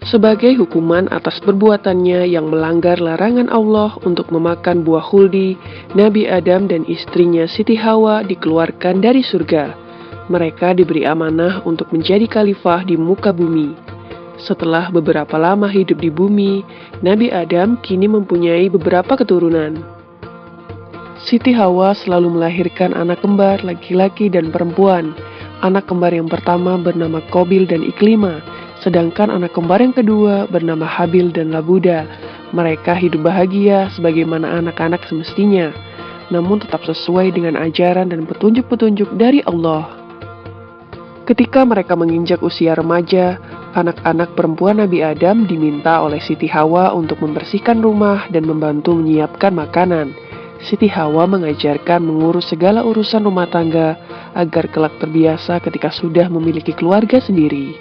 Sebagai hukuman atas perbuatannya yang melanggar larangan Allah untuk memakan buah khuldi, Nabi Adam dan istrinya Siti Hawa dikeluarkan dari surga. Mereka diberi amanah untuk menjadi khalifah di muka bumi. Setelah beberapa lama hidup di bumi, Nabi Adam kini mempunyai beberapa keturunan. Siti Hawa selalu melahirkan anak kembar laki-laki dan perempuan. Anak kembar yang pertama bernama Qabil dan Iklima, sedangkan anak kembar yang kedua bernama Habil dan Labuda. Mereka hidup bahagia sebagaimana anak-anak semestinya, namun tetap sesuai dengan ajaran dan petunjuk-petunjuk dari Allah. Ketika mereka menginjak usia remaja, anak-anak perempuan Nabi Adam diminta oleh Siti Hawa untuk membersihkan rumah dan membantu menyiapkan makanan. Siti Hawa mengajarkan mengurus segala urusan rumah tangga agar kelak terbiasa ketika sudah memiliki keluarga sendiri.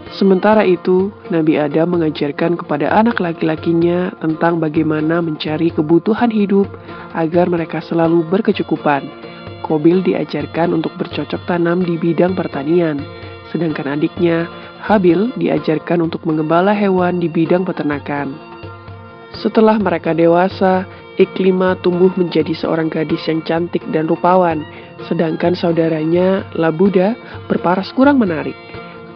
Sementara itu, Nabi Adam mengajarkan kepada anak laki-lakinya tentang bagaimana mencari kebutuhan hidup agar mereka selalu berkecukupan. Qabil diajarkan untuk bercocok tanam di bidang pertanian, sedangkan adiknya, Habil, diajarkan untuk mengembala hewan di bidang peternakan. Setelah mereka dewasa, Iklima tumbuh menjadi seorang gadis yang cantik dan rupawan, sedangkan saudaranya, Labuda, berparas kurang menarik.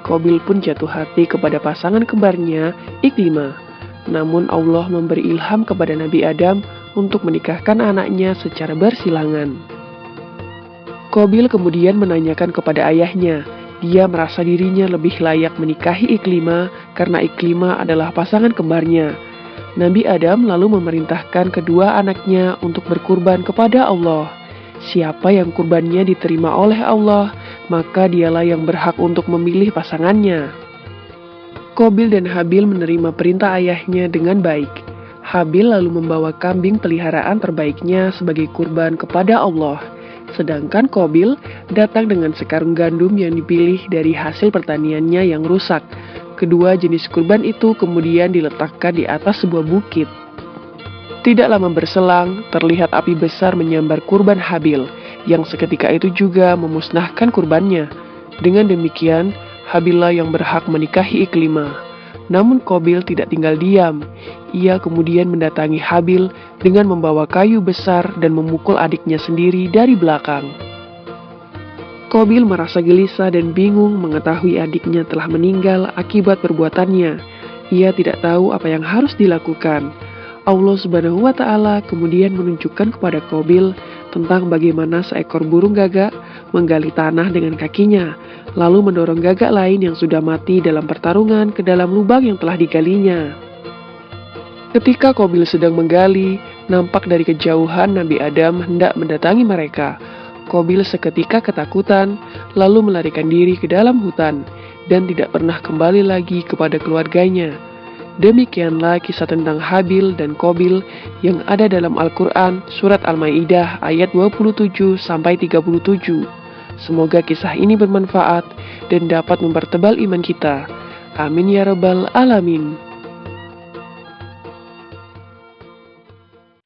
Qabil pun jatuh hati kepada pasangan kembarnya, Iklima. Namun Allah memberi ilham kepada Nabi Adam untuk menikahkan anaknya secara bersilangan. Qabil kemudian menanyakan kepada ayahnya. Dia merasa dirinya lebih layak menikahi Iklima karena Iklima adalah pasangan kembarnya. Nabi Adam lalu memerintahkan kedua anaknya untuk berkurban kepada Allah. Siapa yang kurbannya diterima oleh Allah, maka dialah yang berhak untuk memilih pasangannya. Qabil dan Habil menerima perintah ayahnya dengan baik. Habil lalu membawa kambing peliharaan terbaiknya sebagai kurban kepada Allah. Sedangkan Qabil datang dengan sekarung gandum yang dipilih dari hasil pertaniannya yang rusak. Kedua jenis kurban itu kemudian diletakkan di atas sebuah bukit. Tidak lama berselang, terlihat api besar menyambar kurban Habil, yang seketika itu juga memusnahkan kurbannya. Dengan demikian, Habillah yang berhak menikahi Iklima. Namun Qabil tidak tinggal diam. Ia kemudian mendatangi Habil dengan membawa kayu besar dan memukul adiknya sendiri dari belakang. Qabil merasa gelisah dan bingung mengetahui adiknya telah meninggal akibat perbuatannya. Ia tidak tahu apa yang harus dilakukan. Allah Subhanahu wa Ta'ala kemudian menunjukkan kepada Qabil tentang bagaimana seekor burung gagak menggali tanah dengan kakinya, lalu mendorong gagak lain yang sudah mati dalam pertarungan ke dalam lubang yang telah digalinya. Ketika Qabil sedang menggali, nampak dari kejauhan Nabi Adam hendak mendatangi mereka. Qabil seketika ketakutan, lalu melarikan diri ke dalam hutan, dan tidak pernah kembali lagi kepada keluarganya. Demikianlah kisah tentang Habil dan Qabil yang ada dalam Al-Quran, Surat Al-Ma'idah ayat 27-37. Semoga kisah ini bermanfaat dan dapat mempertebal iman kita. Amin ya rabbal alamin.